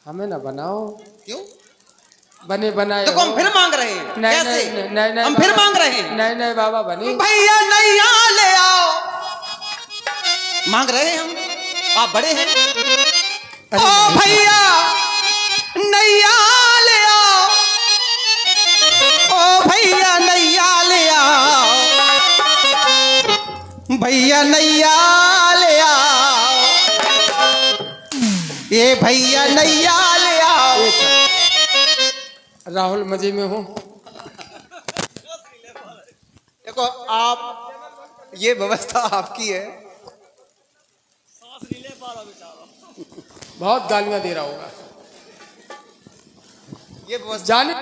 हमें ना बनाओ। क्यों? बने बनाए तो हम फिर मांग रहे हैं। नहीं, कैसे? नहीं, नहीं, नहीं, हम फिर मांग रहे हैं। नहीं नहीं बाबा बने। भैया नैया ले आओ। मांग रहे हैं हम, आप बड़े हैं। ओ भैया नैया ले आओ। ओ भैया नैया ले आओ। भैया नैया ले आओ। ये भैया नैया ले आओ। राहुल मजे में हो। देखो आप, ये व्यवस्था आपकी है। बहुत गालियां दे रहा होगा ये व्यवस्था जाने।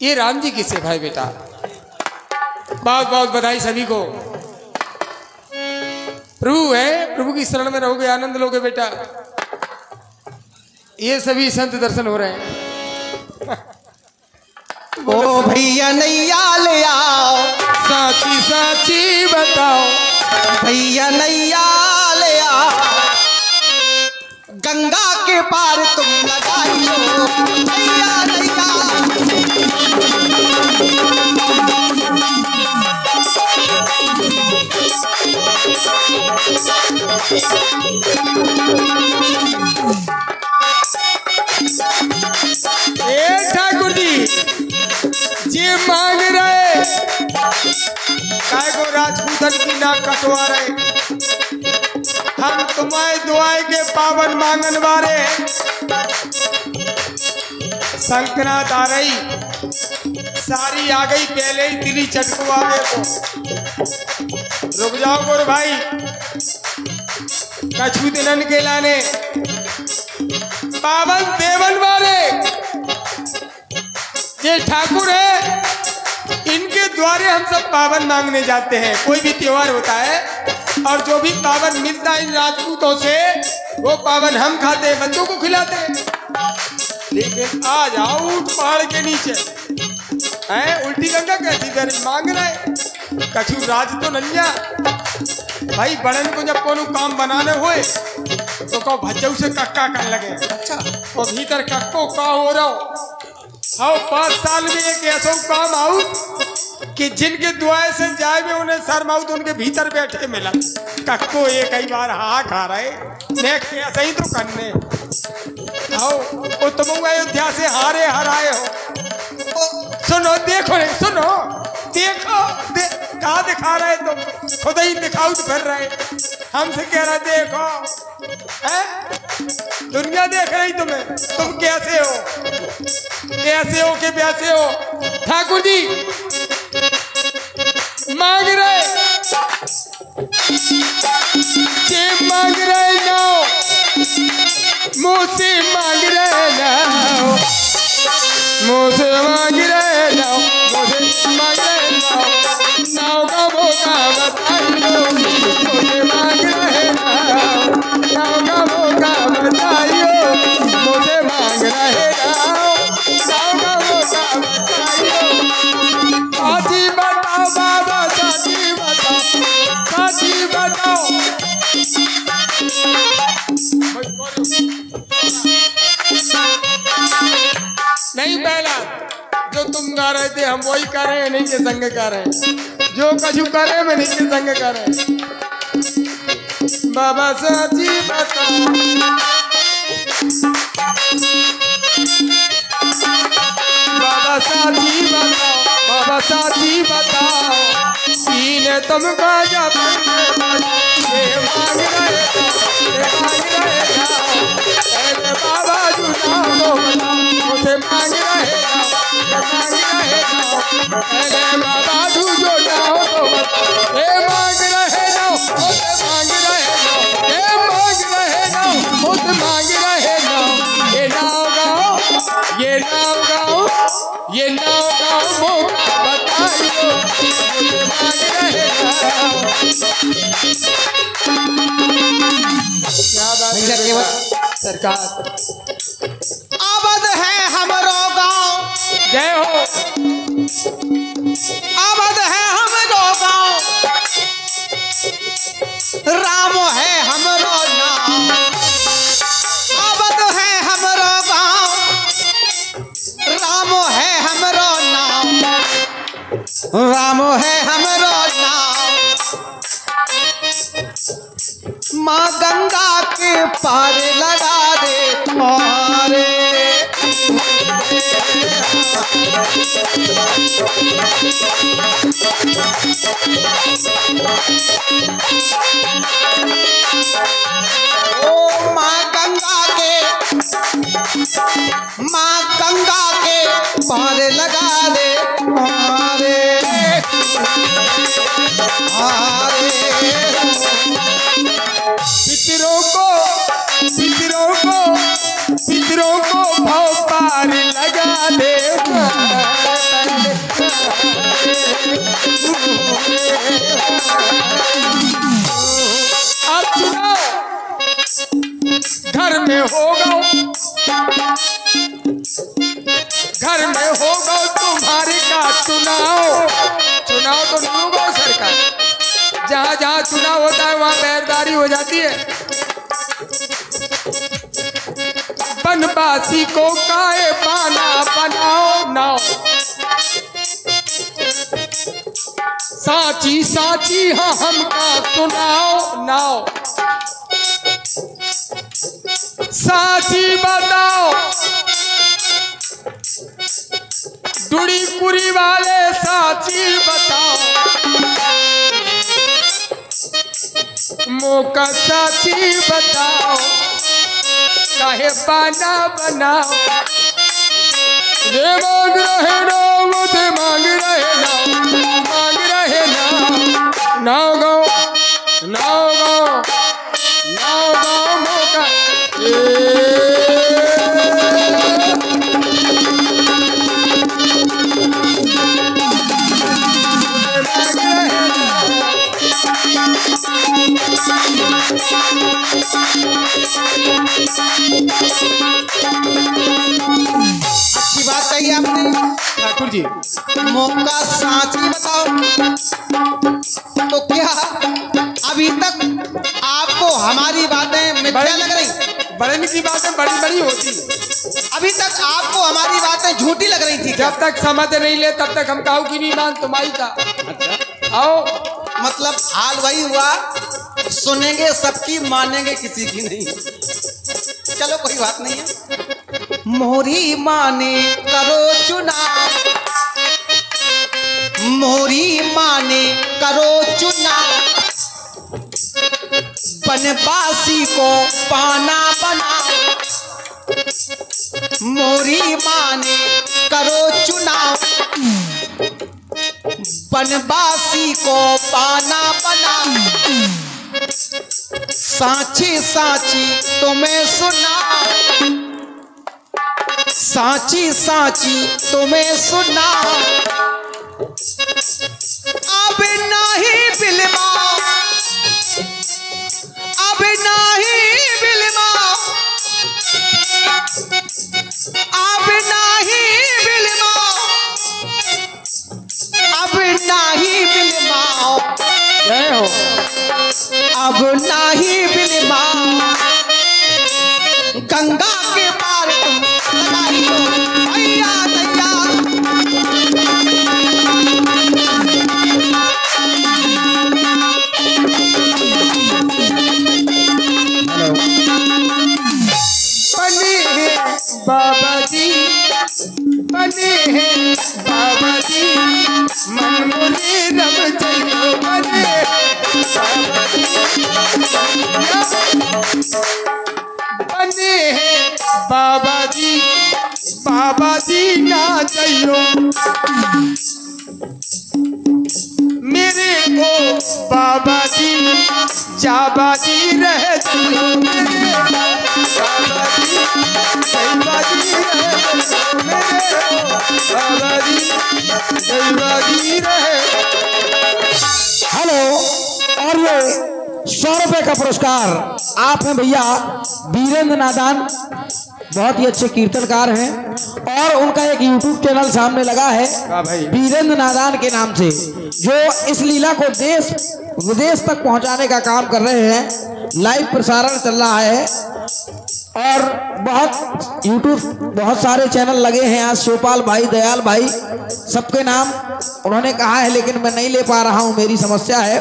ये राम जी किससे भाई बेटा? बहुत बहुत बधाई सभी को। प्रभु है, प्रभु की शरण में रहोगे, आनंद लोगे बेटा। ये सभी संत दर्शन हो रहे हैं। ओ भैया नैया ले आओ। साची साची बताओ। भैया नैया ले आओ। गंगा के पार तुम लगाइयो। भैया नैया। ठाकुर जी मांग रहे काय को राजपूतन की नाक कटवा रहे। हम तुम्हारे दुआए के पावन मांगन वाले। संक्रांत आ रही, सारी आ गई, पहले ही तिली चटकवावे को। रुक जाओ गोर भाई, कछु दिनन के लाने पावन देवन वाले। ये ठाकुर है, इनके द्वारे हम सब पावन मांगने जाते हैं। कोई भी त्योहार होता है और जो भी पावन मिलता है इन राजपूतों से, वो पावन हम खाते हैं, बच्चों को खिलाते हैं। लेकिन आ जाओ ऊंट पहाड़ के नीचे है, उल्टी गंगा कैसी दर मांग रहे। कछु राज तो नंजा भाई, बड़न को जब कोनो काम बनाने हुए तो कहो भज्जऊ से कक्का कर लगे। अच्छा, और भीतर कक्को का हो रहा हो। 5 साल में एक ऐसा काम आऊ कि जिनके दुआए से जाए में उन्हें शर्म आऊ तो उनके भीतर बैठे मिला कक्को एक ही बार हा खा रहे। नेक्स्ट ऐसा ही तो करने आओ। वो तुम अयोध्या से हारे हराए हो। सुनो देखो रे, सुनो देखो कहा दिखा रहे तुम? खुद ही दिखाऊ तो फिर रहे। हमसे कह रहा देखो है, दुनिया देख रही तुम्हें। तुम कैसे हो, कैसे हो के वैसे हो। ठाकुर जी मांग रहे, ये मांग रहे ना, मुझसे मांग रहे ना, मुझसे मांग रहे ना, मुझे मांग रहे ना। नाव का मौका बताइयो, मुझे मांग रहे ना। नाव का मौका बताइयो, मुझे मांग रहे ना। नाव का मौका बताइयो। साची बताओ बाबा, साची बताओ, साची बताओ। नहीं पहला जो तुम गा रहे थे हम वही कर रहे हैं, नहीं के संग कर रहे हैं। जो कछु कर रहे हैं मैं नहीं के संग कर रहे हैं। बाबा साची बताओ, बाबा साची बताओ, बाबा साची बताओ। सीने तुमको जब ये मांग रहे थे, ये मांग रहे थे। पहले बाबा जुना को बताओ, मुझे मांग रहे थे, ये मांग रहे थे। पहले बाबा जो जाओ तो बताओ, ये मांग रहे थे, मुझे मांग रहे थे। ये मांग रहे थे, मुझे मांग रहे थे। ये नाव गाओ, ये नाव गाओ, ये नाव गाओ, मौका बताइयो, मुझे मांग रहे थे। क्या बात है सरकार। आबाद है हमरो गाँव। जय हो। आबाद है हमरो गाँव। राम है हमरो नाम। राम है हमरो नाम, माँ गंगा के पार लगा दे मारे। ओ माँ गंगा के पार लगा दे मारे। पितरों को भाव पार लगा दे। अब चुनाव घर में होगा तुम्हारे का चुनाव तो नहीं होगा सरकार। जहाँ जहाँ चुनाव होता है वहाँ बैरदारी हो जाती है। बनवासी को काहे बाना बनाओ नाव, साची साची हाँ हमका सुनाओ नाव। साची बताओ दुड़ी कुरी वाले, साची बताओ मौका, साची बताओ काहे बाना बनाओ। ये मांग रहे ना मुझे मांग रहे ना, मांग रहे ना। नाव गाओ नाव गाओ नाव गाओ मौका। अच्छी बात कही आपने ठाकुर जी। मौका साची बताओ, तो क्या अभी तक आपको हमारी बातें मिथ्या लग रही? बड़े की बातें बड़ी बड़ी होती, अभी तक आपको हमारी बातें झूठी लग रही थी। जब तक समझ नहीं ले तब तक हम काहू की नहीं मान तुम्हारी का। आओ मतलब हाल वही हुआ, सुनेंगे सबकी मानेंगे किसी की नहीं। चलो कोई बात नहीं है। मोरी माने करो चुनाव, मोरी माने करो चुनाव, बनवासी को पाना बनाओ। मोरी माने करो चुनाव, बनवासी को पाना बनाओ। साची साची तुम्हें सुनाओ, साची साची तुम्हें सुनाओ। अब नहीं बिलवाओ, अब नहीं बिलवाओ, अब नहीं बिलवाओ, अब नहीं बिलवाओ। जय हो। अब नहीं बिलवाओ, गंगा के पार तुम लगाई हो भैया दैया। बने हैं बाबा जी, बने हैं बाबा जी, मन मुझे रम जाइयो। बने बाबा जी, बने हैं बाबा जी, बाबा जी ना जाइयो मेरे ओ बाबा जी, जाबा जी रह जाइयो मेरे बाबा जी, जयबा जी रह जाइयो मेरे ओ बाबा जी, जयबा जी रह। हेलो, और ये 100 रुपए का पुरस्कार आप हैं भैया वीरेंद्र नादान, बहुत ही अच्छे कीर्तनकार हैं और उनका एक YouTube चैनल सामने लगा है वीरेंद्र नादान के नाम से, जो इस लीला को देश विदेश तक पहुंचाने का काम कर रहे हैं। लाइव प्रसारण चल रहा है और बहुत यूट्यूब बहुत सारे चैनल लगे हैं आज, शिवपाल भाई, दयाल भाई, सबके नाम उन्होंने कहा है लेकिन मैं नहीं ले पा रहा हूं, मेरी समस्या है।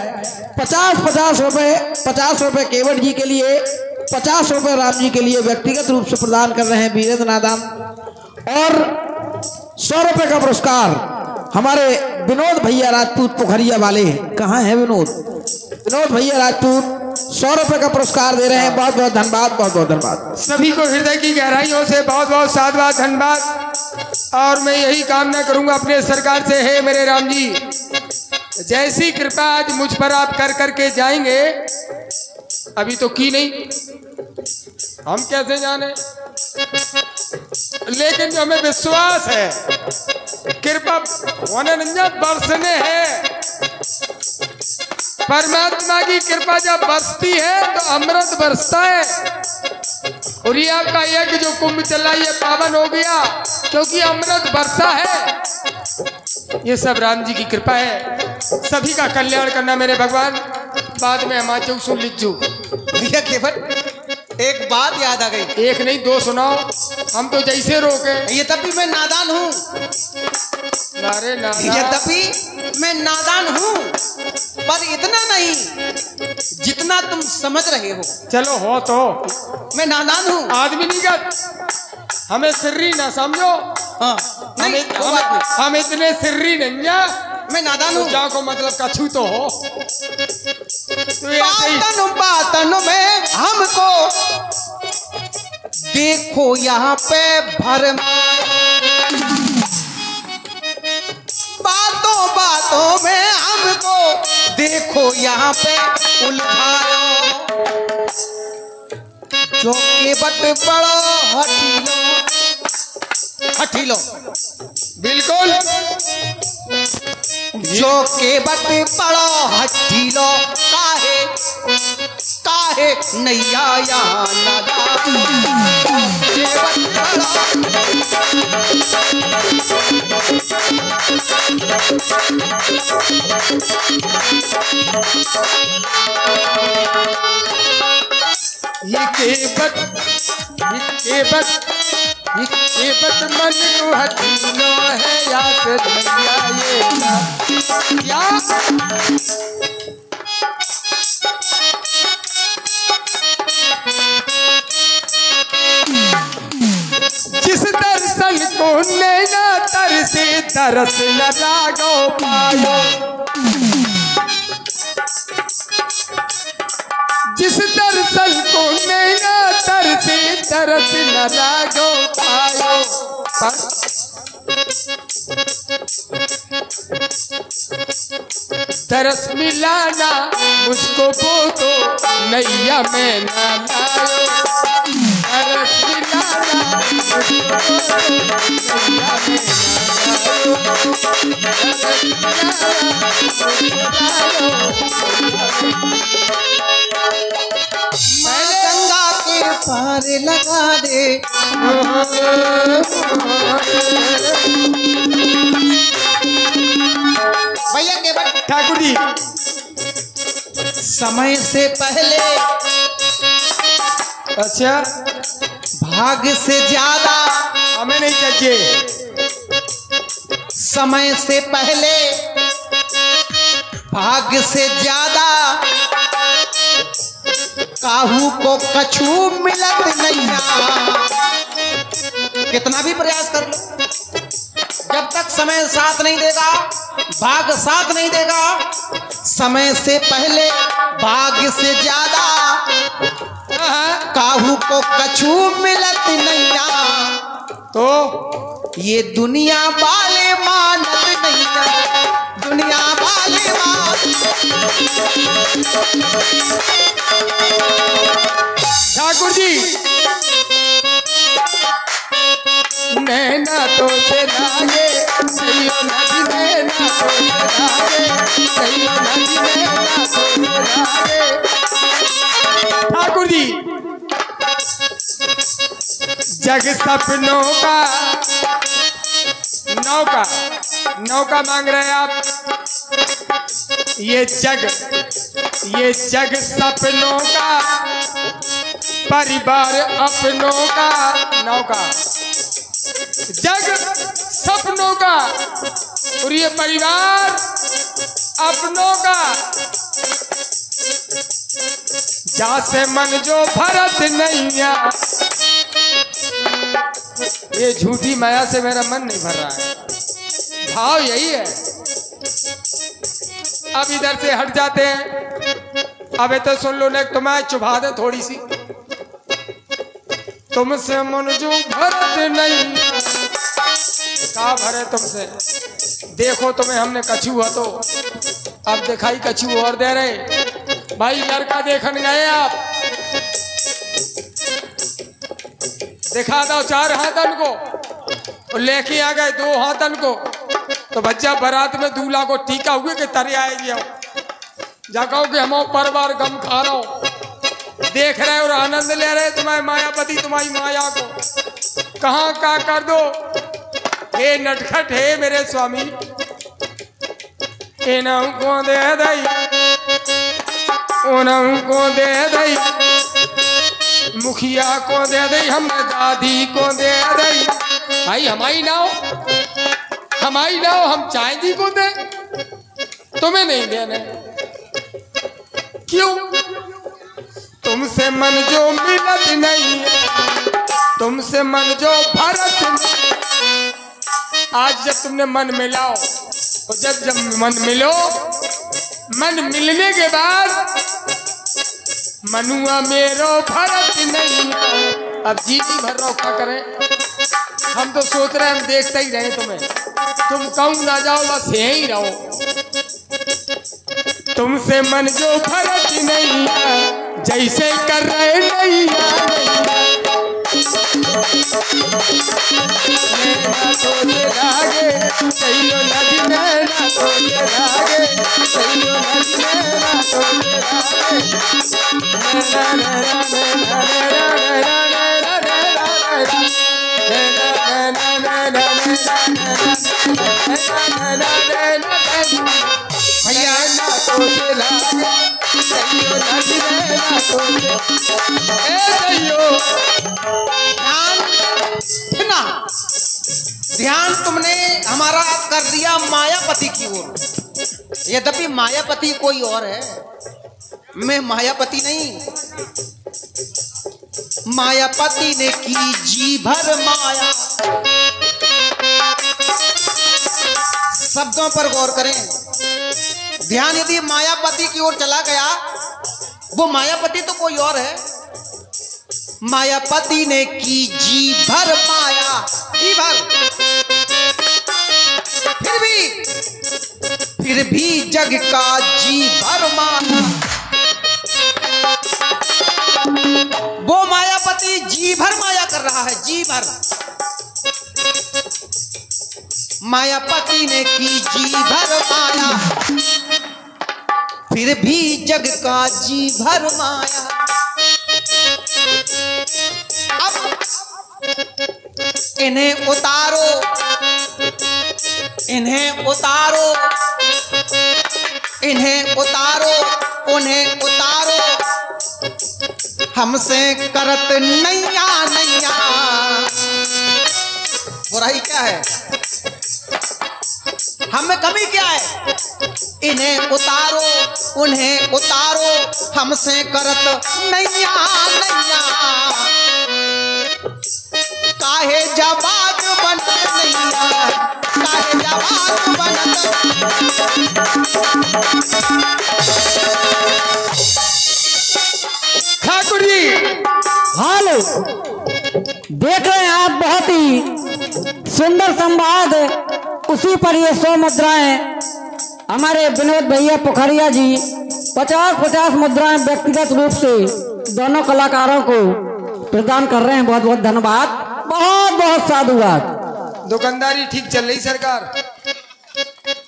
50 रुपए केवट जी के लिए, 50 रुपए राम जी के लिए व्यक्तिगत रूप से प्रदान कर रहे हैं वीरेंद्र नादान। और 100 रुपए का पुरस्कार हमारे विनोद भैया राजपूत पोखरिया वाले, कहाँ है विनोद भैया राजपूत 100 रुपए का पुरस्कार दे रहे हैं। बहुत बहुत धन्यवाद, बहुत बहुत धन्यवाद। सभी को हृदय की गहराइयों से बहुत बहुत साधुवाद, धन्यवाद। और मैं यही कामना करूंगा अपने सरकार से, हे मेरे राम जी, जैसी कृपा आज मुझ पर आप कर करके जाएंगे, अभी तो की नहीं, हम कैसे जाने, लेकिन जो हमें विश्वास है कृपा होने नहीं बरसने है। परमात्मा की कृपा जब बरसती है तो अमृत बरसता है। और ये आपका यज्ञ जो कुंभ चला ये पावन हो गया क्योंकि अमृत बरसा है। ये सब राम जी की कृपा है। सभी का कल्याण करना मेरे भगवान। बाद में हम आचू सुन लीजू भैया केवट एक बात याद आ गई। एक नहीं दो सुनाओ, हम तो जैसे रोके। ये तब भी मैं नादान हूँ, नारे ना ये तब भी मैं नादान हूँ, पर इतना नहीं जितना तुम समझ रहे हो। चलो हो तो मैं नादान हूँ, आदमी नहीं का हमें सिर्री ना समझो। हाँ नहीं, हम इतने सिर्री नहीं है। मैं नादान हूँ। जाओ को मतलब कछू तो हो। बातन में हमको देखो यहाँ पे भरमाए, बातों बातों में हमको देखो यहाँ पे उलझाओ, जो केवट बड़ो हठीलो बिल्कुल, जो केवट बड़ो हठीलो, काहे काहे नैया यहाँ ये केवट मन को हथीलो है या फिर नैया ये जिस दर्शन को नैना तरसे तरस न लागो पायो, जिस दर्शन को नैना तरसे तरस न लागो पायो, तरस मिलाना मुझको वो तो नैया में ना लायो, तरस मिलाना मुझको नैया में मैं गंगा के पार लगा दे, भैया केवट ठाकुर जी समय से पहले, अच्छा भाग से ज्यादा, हमें नहीं चाहिए, समय से पहले भाग से ज्यादा, काहू को कछू मिलत नहीं। कितना भी प्रयास कर लो, जब तक समय साथ नहीं देगा, भाग साथ नहीं देगा, समय से पहले भाग से ज्यादा, काहू को कछू मिलत नहीं। तो ये दुनिया वाले मानत नहीं, दुनिया वाले ठाकुर जी नैना तो से लागे, सैयो नदी नैना तो से लागे, सैयो नदी नैना तो से लागे। ठाकुर जी जग सपनों का नौका, नौका मांग रहे हैं आप। ये जग सपनों का परिवार अपनों का नौका, जग सपनों का, और ये परिवार अपनों का। जा से मन जो भरत नैया, ये झूठी माया से मेरा मन नहीं भर रहा है, भाव यही है। अब इधर से हट जाते हैं। अब तो सुन लो ने, तुम्हें चुभा दे थोड़ी सी। तुमसे मन जो भरत नहीं, का भरे तुमसे, देखो तुम्हें हमने कछू हो तो अब दिखाई कछू और दे रहे। भाई लड़का देखने गए आप, दिखा दो 4 हाथन को, और लेके आ गए 2 हाथन को। तो बच्चा बारात में दूल्हा को टीका हुए कि तरे आएगी, जा कहो कि हम परिवार गम खा रहा हो, देख रहे और आनंद ले रहे तुम्हारे मायापति तुम्हारी माया को। कहाँ का कर दो, हे नटखट हे मेरे स्वामी, इन्हों को दे दई, उन्हों को दे दई, मुखिया को दे दई, हम दादी को दे दई। भाई हमारी ना हो, हमारी ना हो, हम चांदी को दे, तुम्हें नहीं देने। क्यों? तुमसे मन जो मिलत नहीं, तुमसे मन जो भरत नहीं। आज जब तुमने मन मिलाओ, और जब मन मिलो, मन मिलने के बाद मनुआ मेरो भरत नहीं। अब जीवी भर रहो, क्या करें? हम तो सोच रहे हैं हम देखते ही रहे तुम्हें, तुम कहूँ ना जाओ, बस यहीं रहो। तुमसे मन जो भरत नहीं, जैसे कर रहे नहीं, ध्यान तुमने हमारा कर दिया मायापति की ओर। यद्यपि मायापति कोई और है, मैं मायापति नहीं। मायापति ने की जी भर माया। शब्दों पर गौर करें, ध्यान यदि मायापति की ओर चला गया, वो मायापति तो कोई और है। मायापति ने की जी भर माया, जी भर। फिर भी जग का जी भर माया। वो मायापति जी भर माया कर रहा है, जी भर। मायापति ने की जी भर माया, फिर भी जग का जी भर माया। अब इन्हें उतारो, इन्हें उतारो, इन्हें उतारो, उन्हें उतारो, हमसे करत नैया नैया। बुराई क्या है, हमें कमी क्या है? इन्हें उतारो, उन्हें उतारो, हमसे करत नैया नैया। काहे जवाब बनत नैया, काहे जवाब बनत। ठाकुर जी हेलो, देख रहे हैं आप बहुत ही सुंदर संवाद। उसी पर ये 100 मुद्राएं हमारे विनोद भैया पोखरिया जी 50-50 मुद्राएं व्यक्तिगत रूप से दोनों कलाकारों को प्रदान कर रहे हैं। बहुत बहुत धन्यवाद, बहुत बहुत साधुवाद। दुकानदारी ठीक चल रही सरकार।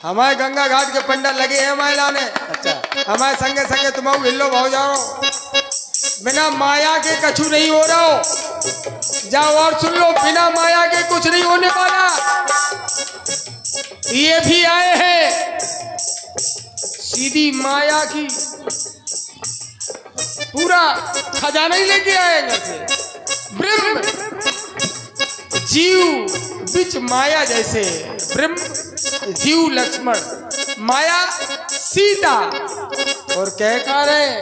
हमारे गंगा घाट के पंडा लगे हैं हमारे लाने। अच्छा, हमारे संगे संगे तुम हिलो भाव जाओ, बिना माया के कछु नहीं हो रहा हो। जाओ और सुन लो, बिना माया के कुछ नहीं होने वाला। ये भी आए हैं सीधी माया की पूरा खजाना ही लेके आए घर से। ब्रह्म जीव बिच माया जैसे, ब्रह्म जीव लक्ष्मण, माया सीता। और कह खा रहे,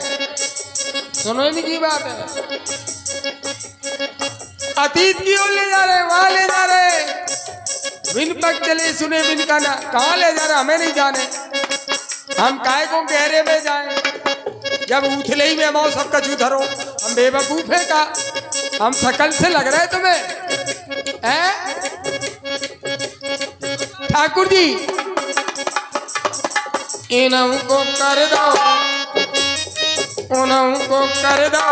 सुनो इनकी बात है, अतीत की ओर ले जा रहे, वहां ले जा रहे, बिन पग चले सुने बिन काना, कहाँ ले जा रहे हमें नहीं जाने, हम काय को गहरे में जाए, जब उथले ही में माओ सबका जू धरो, हम बेवकूफ है का, हम शकल से लग रहे तुम्हें हैं? ठाकुर जी इनको कर दो, उनको कर दो,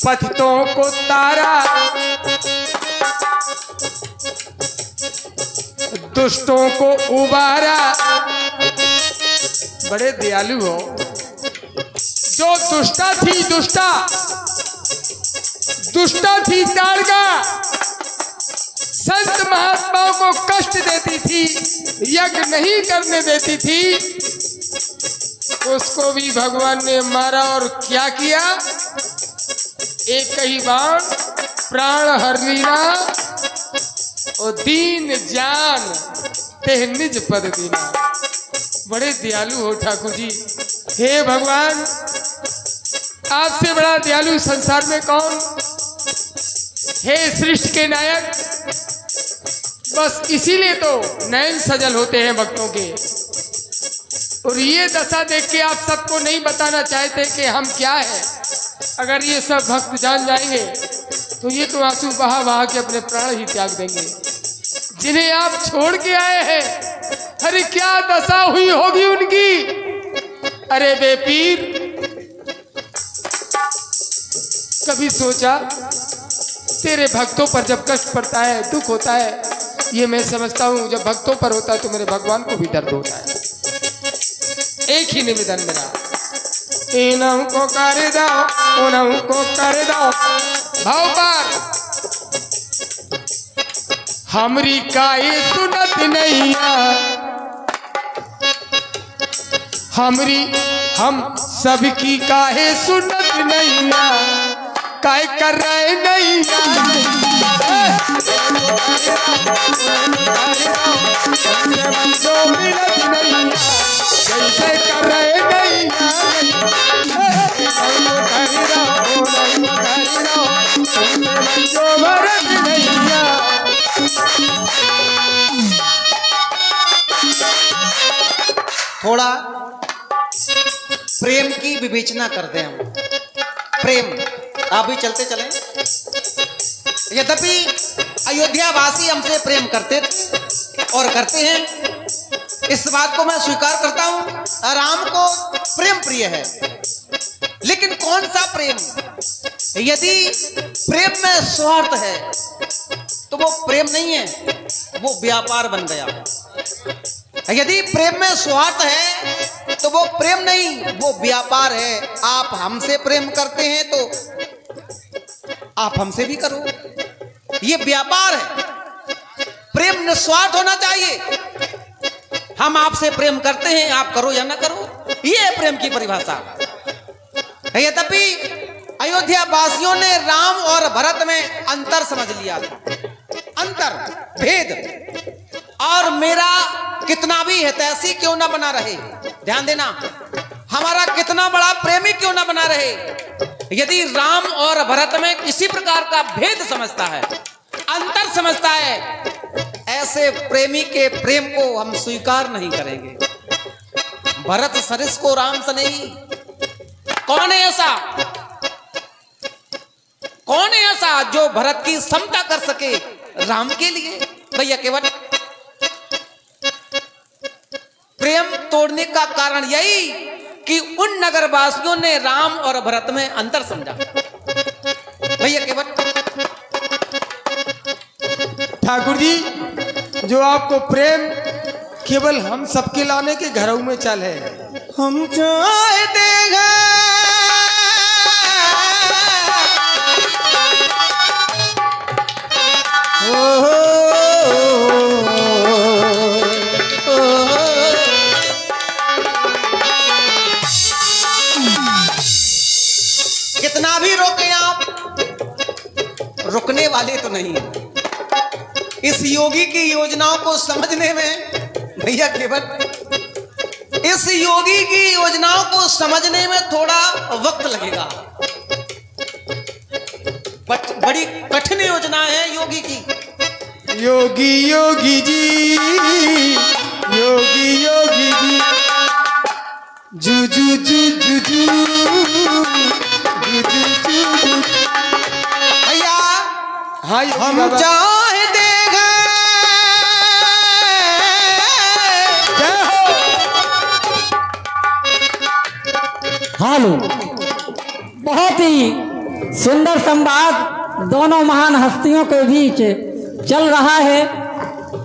पतितों को तारा, दुष्टों को उबारा। बड़े दयालु हो। जो दुष्टा थी, दुष्टा थी ताड़का, संत महात्माओं को कष्ट देती थी, यज्ञ नहीं करने देती थी, उसको भी भगवान ने मारा। और क्या किया? एक ही बाण प्राण हर लीना, और दीन जान ते निज पद दीना। बड़े दयालु हो ठाकुर जी। हे भगवान, आपसे बड़ा दयालु संसार में कौन? हे सृष्टि के नायक, बस इसीलिए तो नयन सजल होते हैं भक्तों के। और ये दशा देख के आप सबको नहीं बताना चाहते कि हम क्या है। अगर ये सब भक्त जान जाएंगे तो ये तो आंसू बहा बहा के अपने प्राण ही त्याग देंगे, जिन्हें आप छोड़ के आए हैं। अरे क्या दशा हुई होगी उनकी। अरे बेपीर, कभी सोचा तेरे भक्तों पर जब कष्ट पड़ता है, दुख होता है, ये मैं समझता हूँ जब भक्तों पर होता है तो मेरे भगवान को भी दर्द होता है। एक ही निवेदन मेरा, इनको कर दो, उनको कर दो, भाव पर हमरी काहे सुनत नहीं, हम सबकी काहे सुनत नहीं, काय कर रहे नहीं, जैसे कर रहे नहीं, थोड़ा प्रेम की विवेचना करते हैं हम। प्रेम आप भी चलते चले। यद्यपि अयोध्यावासी हमसे प्रेम करते और करते हैं, इस बात को मैं स्वीकार करता हूं। राम को प्रेम प्रिय है, लेकिन कौन सा प्रेम? यदि प्रेम में स्वार्थ है तो वो प्रेम नहीं है, वो व्यापार बन गया। यदि प्रेम में स्वार्थ है तो वो प्रेम नहीं, वो व्यापार है। आप हमसे प्रेम करते हैं तो आप हमसे भी करो, ये व्यापार है। प्रेम निस्वार्थ होना चाहिए। हम आपसे प्रेम करते हैं, आप करो या ना करो, ये है प्रेम की परिभाषा। यद्यपि अयोध्या वासियों ने राम और भरत में अंतर समझ लिया था, अंतर भेद। और मेरा कितना भी हितैषी क्यों ना बना रहे, ध्यान देना, हमारा कितना बड़ा प्रेमी क्यों ना बना रहे, यदि राम और भरत में किसी प्रकार का भेद समझता है, अंतर समझता है, ऐसे प्रेमी के प्रेम को हम स्वीकार नहीं करेंगे। भरत सरिस को राम सनेही, कौन है ऐसा? कौन है ऐसा जो भरत की समता कर सके राम के लिए? भैया केवल प्रेम तोड़ने का कारण यही कि उन नगरवासियों ने राम और भरत में अंतर समझा। भैया केवल ठाकुर जी, जो आपको प्रेम केवल हम सबके लाने के घरों में चल है। हम चाहते हैं कितना भी रोके आप, रुकने वाले तो नहीं। इस योगी की योजनाओं को समझने में भैया केवल इस योगी की योजनाओं को समझने में थोड़ा वक्त लगेगा, बट बड़ी कठिन योजना है योगी की। योगी योगी जी, योगी योगी जी, जू जू जू जू जू जू जू जू। भैया हाँ हम बाबा। चाहे देगा जय हो। हालो, बहुत ही सुंदर संवाद दोनों महान हस्तियों के बीच चल रहा है,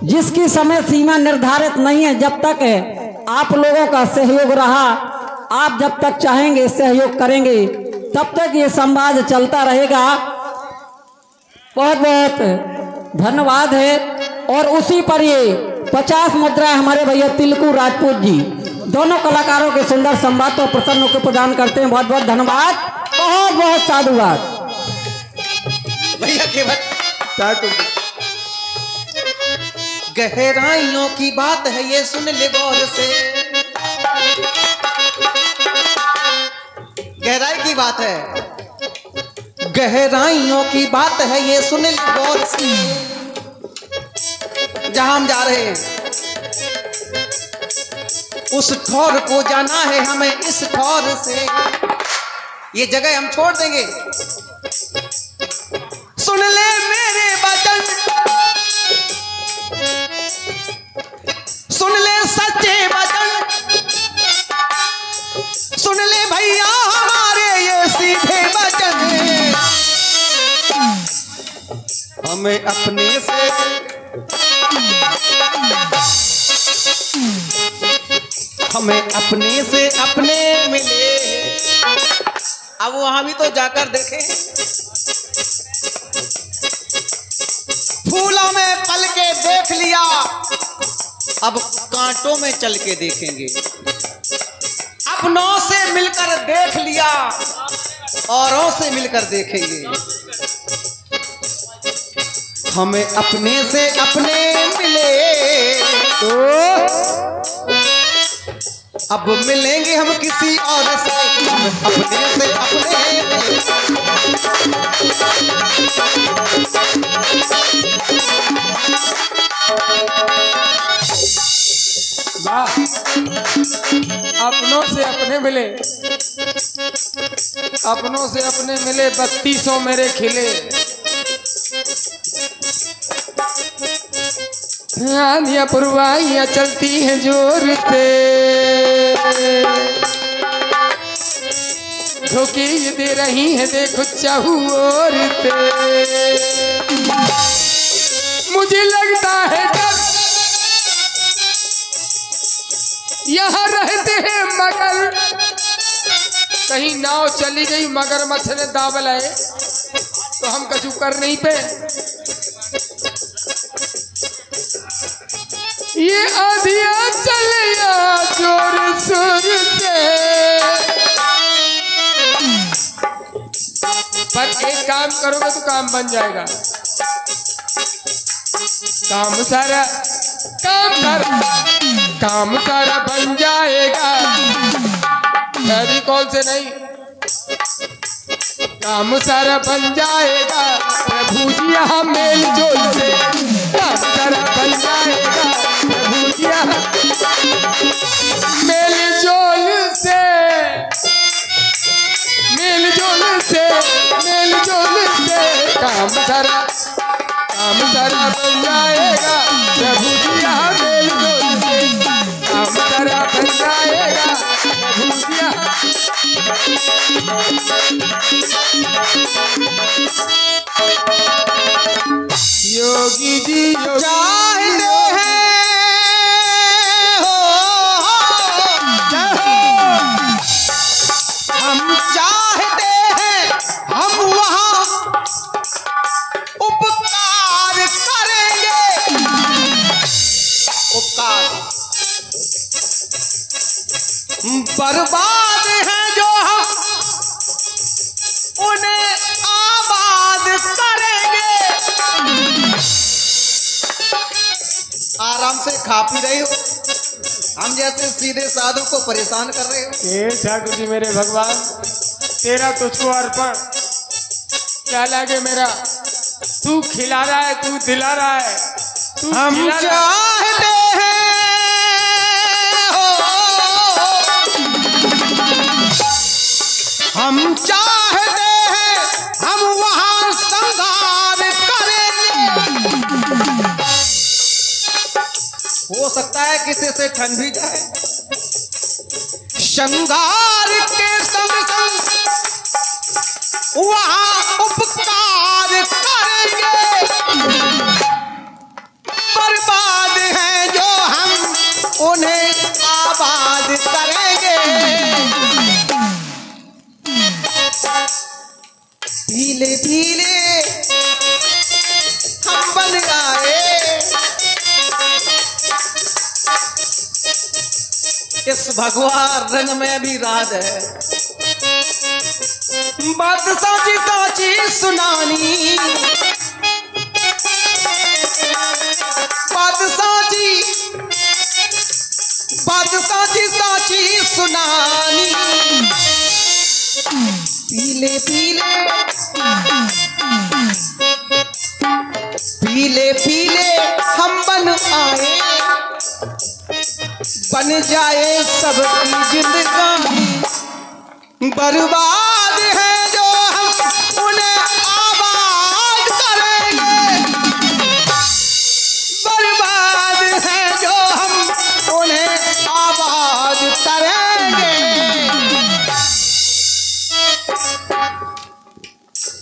जिसकी समय सीमा निर्धारित नहीं है। जब तक आप लोगों का सहयोग रहा, आप जब तक चाहेंगे सहयोग करेंगे, तब तक ये संवाद चलता रहेगा। बहुत बहुत धन्यवाद है। और उसी पर ये 50 मुद्रा हमारे भैया तिलकू राजपूत जी दोनों कलाकारों के सुंदर संवाद को प्रसन्न होकर प्रदान करते हैं। बहुत बहुत धन्यवाद, बहुत बहुत साधुवाद। भैया केवल ताकू। गहराइयों की बात है ये, सुन ले गौर से। गहराई की बात है, गहराइयों की बात है ये, सुन ले गौर से। जहां हम जा रहे हैं उस ठौर को जाना है हमें, इस ठौर से ये जगह हम छोड़ देंगे। सुन ले मेरे वचन, सुन ले सच्चे वचन, सुन ले भैया हमारे ये सीधे वचन। हमें अपने से अपने मिले। अब वहां भी तो जाकर देखें, फूलों में पल के देख लिया, अब कांटों में चल के देखेंगे। अपनों से मिलकर देख लिया, औरों से मिलकर देखेंगे। हमें अपने से अपने मिले तो अब मिलेंगे हम किसी और से। हमें अपने से अपने मिले। वाह, अपनों से अपने मिले, अपनों से अपने मिले, 3200 मेरे खिले। आंधियां पुरवाइयां चलती हैं जोर से, धोखे ये दे रही हैं देखो चाहू और से। मुझे लगता है जब यहाँ रहते हैं मगर, कहीं नाव चली गई मगर मच्छ ने दावल है तो हम कछु कर नहीं पे। ये आधिया चलिया जोर सुर से, पर एक काम करोगे तो काम बन जाएगा। काम सारा बन जाएगा, मेरी कॉल से नहीं। काम सारा बन जाएगा प्रभु जी यहाँ मेल जोल से। काम सारा बन जाएगा प्रभु जी यहाँ मेल जोल से, मेल जोल से, मेल जोल से। काम सारा बन जाएगा प्रभु जी यहाँ मेल जोल से। काम सारा बन जाएगा प्रभु जी यहाँ। योगी जी चाहते हैं हम चाहते हैं हम वहाँ उपकार करेंगे। उपकार बर्बाद है जो हम रहे हो? हम जैसे सीधे साधु को परेशान कर रहे हो। हे ठाकुर जी मेरे भगवान, तेरा तुझको अर्पण। क्या लागे मेरा, तू खिला रहा है, तू दिला रहा है, तू हम खिला रहा है। चाहते हैं हम चाहते हैं हम वहां संगार करेंगे। हो सकता है किसी से ठंड भी जाए। श्रृंगार के संग संग वहां उपकार करेंगे। बर्बाद है जो हम उन्हें आबाद करेंगे। धीरे धीरे हम बन आए इस भगवान रंग में भी राज है। बात साची साची सुनानी, बात साची साची सुनानी। पीले पीले पीले पीले हम बन आए, बन जाए सबकी जिंदगानी। बर्बाद है जो हम उन्हें आबाद करेंगे। बर्बाद है जो हम उन्हें आबाद करेंगे।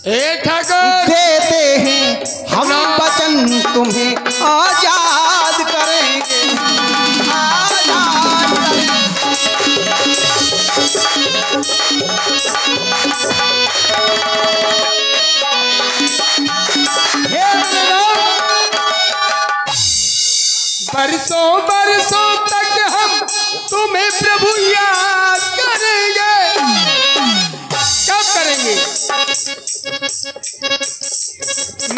हे ठाकुर, देते हैं हम वचन तुम्हें आजाद करेंगे। आजाद बरसों बरसों तक हम तुम्हें प्रभु याद करेंगे। कब करेंगे?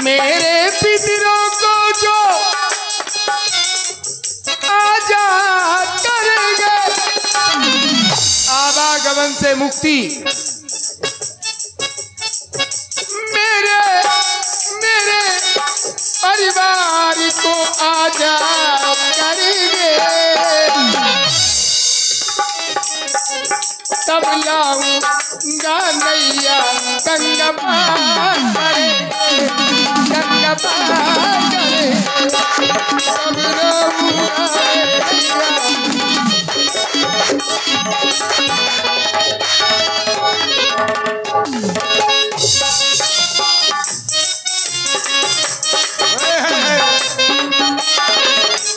मेरे पितरों को जो आजाद करेंगे। आवागमन से मुक्ति मेरे मेरे परिवार को आजाद करेंगे। तब लाऊंगा नैया गंगा पार करे, गंगा पार करे। तब लाऊंगा नैया।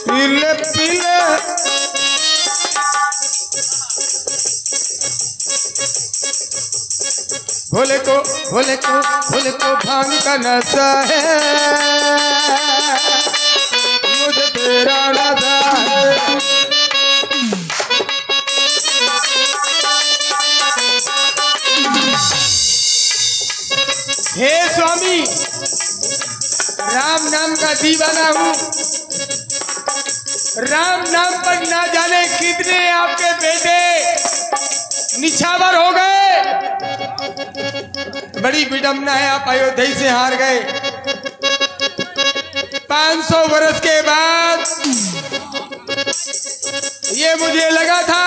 पीले पीले भोले को भांग का नशा है, मुझे तेरा नशा है। हे स्वामी, राम नाम का दीवाना हूँ। राम नाम पर ना जाने कितने आपके बेटे निछावर हो गए। बड़ी विडम्बना है, आप अयोध्या से हार गए। 500 वर्ष के बाद ये मुझे लगा था,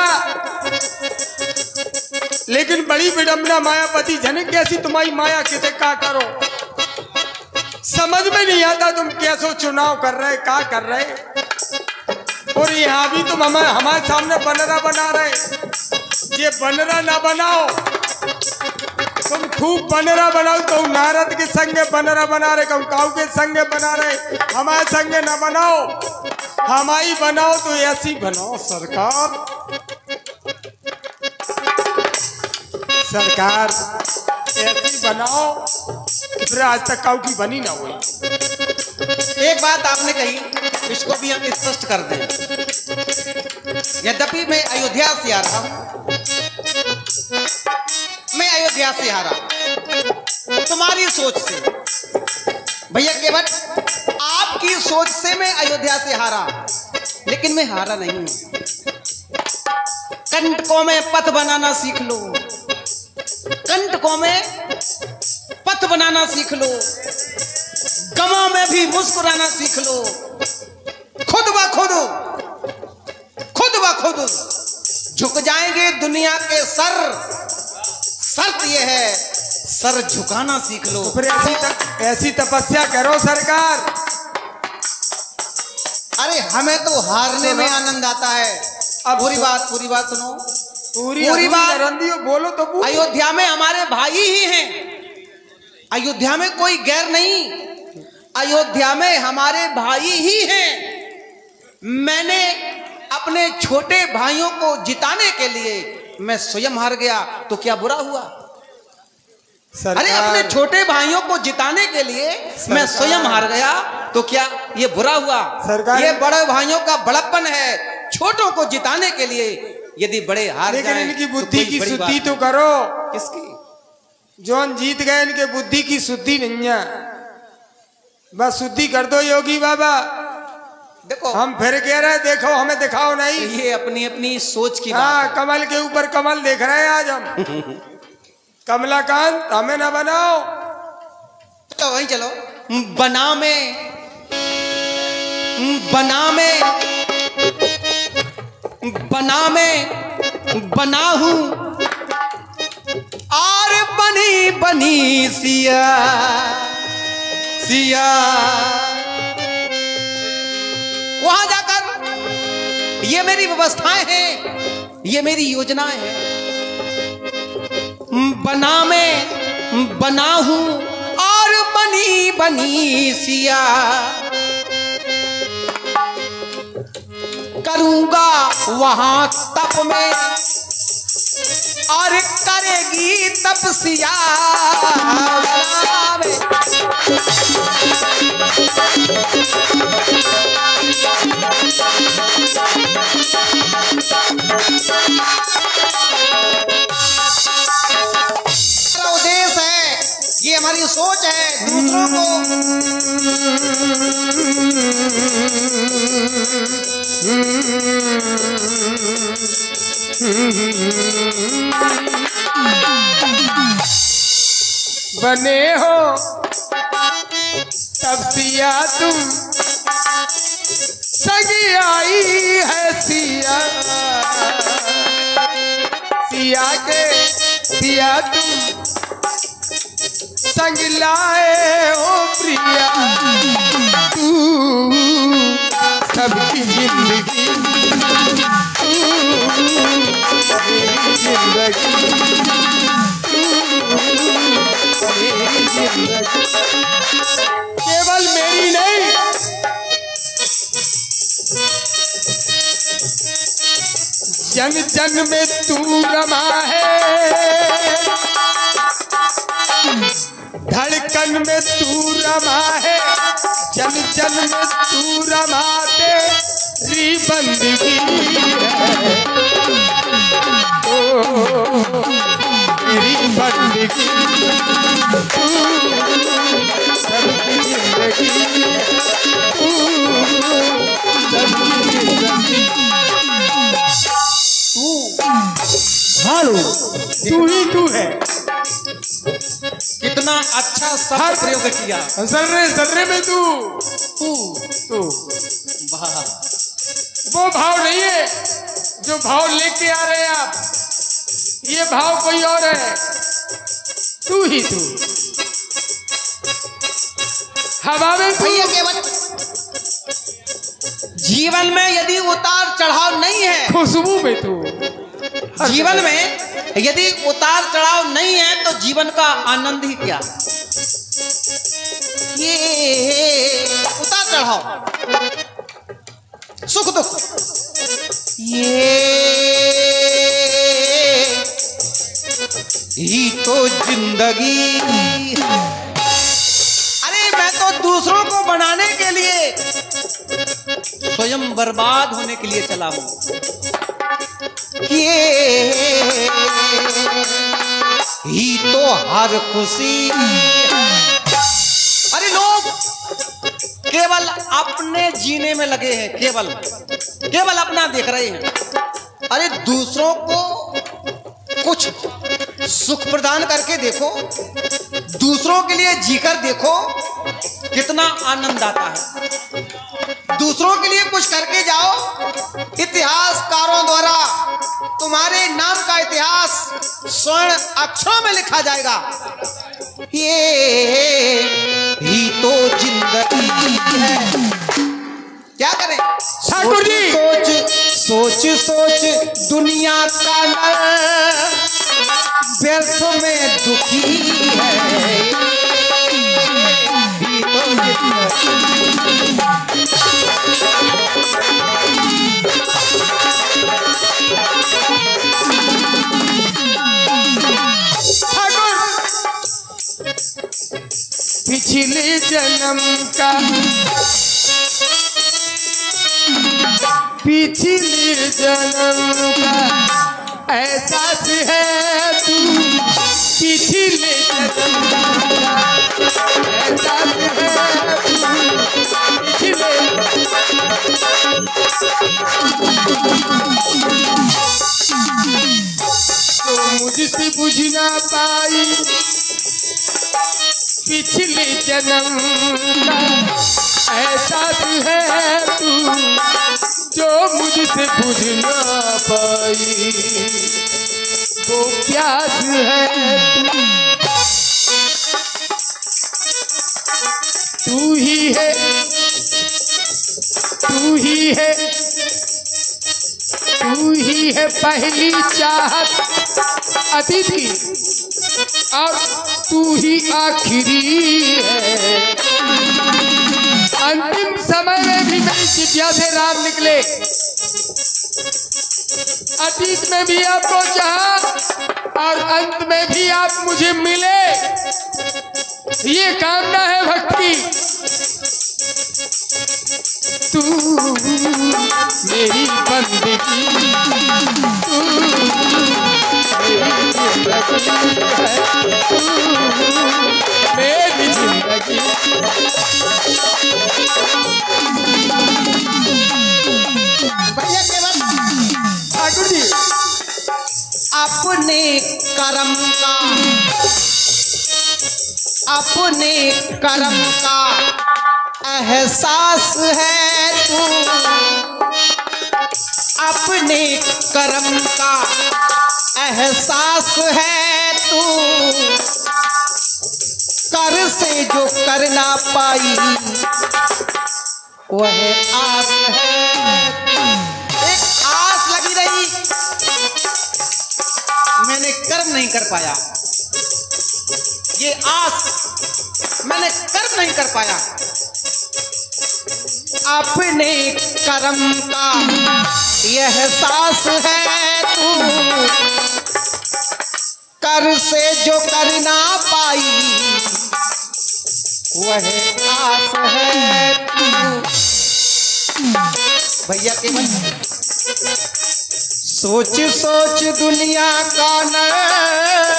लेकिन बड़ी विडम्बना। मायापति जनक कैसी तुम्हारी माया किसे का करो, समझ में नहीं आता तुम कैसो चुनाव कर रहे, क्या कर रहे। और यहाँ भी तुम हमारे सामने बनरा बना रहे। ये बनरा ना बनाओ, तुम खूब बनरा बनाओ। तो नारद के संगे बनरा बना रहे, कहूँ काऊ के संगे बना रहे। हमारे संगे ना बनाओ, हमारी बनाओ तो ऐसी बनाओ सरकार। सरकार ऐसी बनाओ फिर आज तक काऊ की बनी ना हुई। एक बात आपने कही, इसको भी हम स्पष्ट कर दें। यद्यपि मैं अयोध्या से आ रहा हूं, मैं अयोध्या से आ रहा तुम्हारी सोच से, भैया केवट आपकी सोच से मैं अयोध्या से हारा। लेकिन मैं हारा नहीं हूं। कंटकों में पथ बनाना सीख लो, कंटकों में पथ बनाना सीख लो, गमों में भी मुस्कुराना सीख लो। खुद ब खुद झुक जाएंगे दुनिया के सर। शर्त यह है, सर झुकाना सीख लो। तो फिर ऐसी तपस्या करो सरकार। अरे हमें तो हारने में आनंद आता है। अब पूरी बात सुनो, पूरी बात बोलो तो पूरी। अयोध्या में हमारे भाई ही हैं, अयोध्या में कोई गैर नहीं, अयोध्या में हमारे भाई ही हैं। मैंने अपने छोटे भाइयों को जिताने के लिए मैं स्वयं हार गया तो क्या बुरा हुआ? अरे अपने छोटे भाइयों को जिताने के लिए मैं स्वयं हार गया तो क्या ये बुरा हुआ? सरकार, ये बड़े भाइयों का बड़प्पन है। छोटों को जिताने के लिए यदि बड़े हार जाएं, लेकिन इनकी बुद्धि की शुद्धि तो करो। किसकी? जौन जीत गए इनके बुद्धि की शुद्धि नहीं है, बस शुद्धि कर दो योगी बाबा। देखो हम फिर कह रहे देखो हमें दिखाओ नहीं। ये अपनी अपनी सोच की बात है। कमल के ऊपर कमल देख रहे हैं आज हम। कमलाकांत हमें ना बनाओ। तो वहीं चलो। बना में बना हूं और बनी सिया वहां जाकर ये मेरी व्यवस्थाएं हैं, ये मेरी योजनाएं हैं। बना हूं और बनी सिया करूंगा वहां तप में और करेगी तपस्या। उद्देश्य है, ये हमारी सोच है दूसरों को बने हो तब सिया तुम सगी आई है सिया के सिया तुम संग लाए हो प्रिया। तू सबकी जिंदगी केवल मेरी नहीं, जन जन में तू रमा है, धड़कन में तू रमा है, जन जन में तू रमा तेरी बंदगी है। ओ तेरी बंदगी तू सबकी जिंदगी तू ही तू है। कितना अच्छा शब्द प्रयोग किया। सर्रे में तू वाह। वो भाव नहीं है जो भाव लेके आ रहे हैं आप, ये भाव कोई और है। तू ही तू, हवा में तू। केवल जीवन में यदि उतार चढ़ाव नहीं है, खुशबू में तू। जीवन में यदि उतार चढ़ाव नहीं है तो जीवन का आनंद ही क्या? ये उतार चढ़ाव, सुख दुख, ये ही तो जिंदगी। अरे मैं तो दूसरों को बनाने के लिए स्वयं बर्बाद होने के लिए चला हूं। ये ही तो हर खुशी। अरे लोग केवल अपने जीने में लगे हैं, केवल केवल अपना देख रहे हैं। अरे दूसरों को कुछ सुख प्रदान करके देखो, दूसरों के लिए जीकर देखो कितना आनंद आता है। दूसरों के लिए कुछ करके जाओ, इतिहासकारों द्वारा तुम्हारे नाम का इतिहास स्वर्ण अक्षरों में लिखा जाएगा। ये ही तो जिंदगी है। क्या करें ठाकुर जी? सोच सोच दुनिया का नर व्यर्थ में दुखी है। ही तो पिछले जन्म का, पिछले जन्म का एहसास है तू, पिछले जन्म का एहसास है तू, पिछले तो मुझसे बुझ ना पाई पिछले जन्म का एहसास है तू, जो मुझसे बुझ ना पाई वो प्यास है तू ही है, तू ही है, तू ही है पहली चाहत अतिथि और तू ही आखिरी है। अंतिम समय में भी मेरी चिट्ठिया से राम निकले, अतीत में भी आपको चाहा और अंत में भी आप मुझे मिले, ये कामना है भक्ति। तू मेरी बंदगी, तू मेरी जिंदगी। भैया केवल ठाकुर जी अपने कर्म का, अपने कर्म का एहसास है तू, अपने कर्म का एहसास है तू, कर से जो कर ना पाई वह आस है। एक आस लगी रही, मैंने कर्म नहीं कर पाया, ये आस मैंने कर्म नहीं कर पाया। अपने कर्म का यह एहसास है तू, कर से जो कर ना पाई वह आस है तू। भैया केवल सोच सोच दुनिया का नर,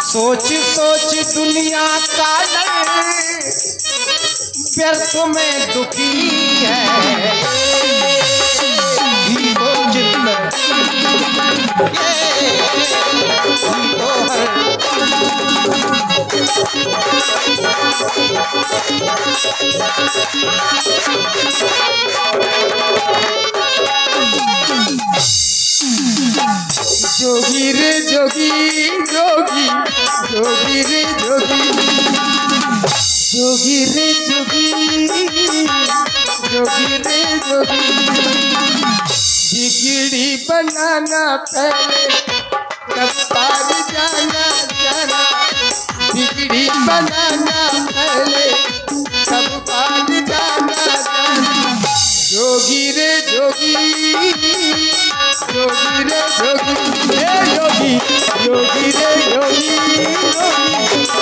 सोच सोच दुनिया का नर व्यर्थ में दुखी है। ही तो जिंदगी ही तो हर जोगी रे जोगी, जोगी जोगी रे जोगी, जोगी रे जोगी, जोगी रे जोगी। बिगड़ी बनाना पहले तब पार जाना जाना, बिगड़ी बनाना पहले तब पार जाना जाना। जोगी रे जोगी, जोगी रे जोगी, रे जोगी, जोगी रे जोगी,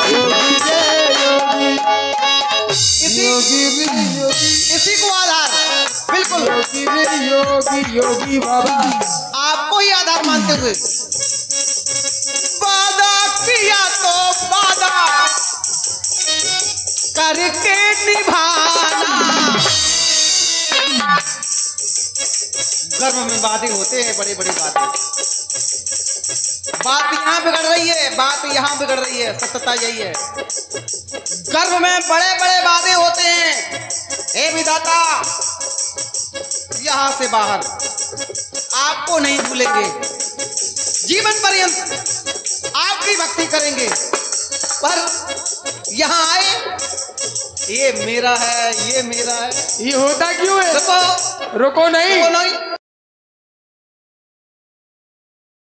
जोगी रे जोगी, योगी रे योगी। इसी को आधार बिल्कुल योगी रे योगी, योगी बाबा आपको ही आधार मानते हुए वादा किया तो वादा करके निभाना, गर्भ में बातें होते हैं, बड़ी बड़ी बातें। बात यहाँ बिगड़ रही है, बात यहाँ बिगड़ रही है, सत्यता यही है। गर्भ में बड़े बड़े वादे होते हैं। हे विधाता, यहाँ से बाहर आपको नहीं भूलेंगे, जीवन पर्यंत आपकी भक्ति करेंगे। पर यहाँ आए, ये मेरा है, ये मेरा है। ये होता क्यों है? रुको, रुको नहीं, रुको नहीं।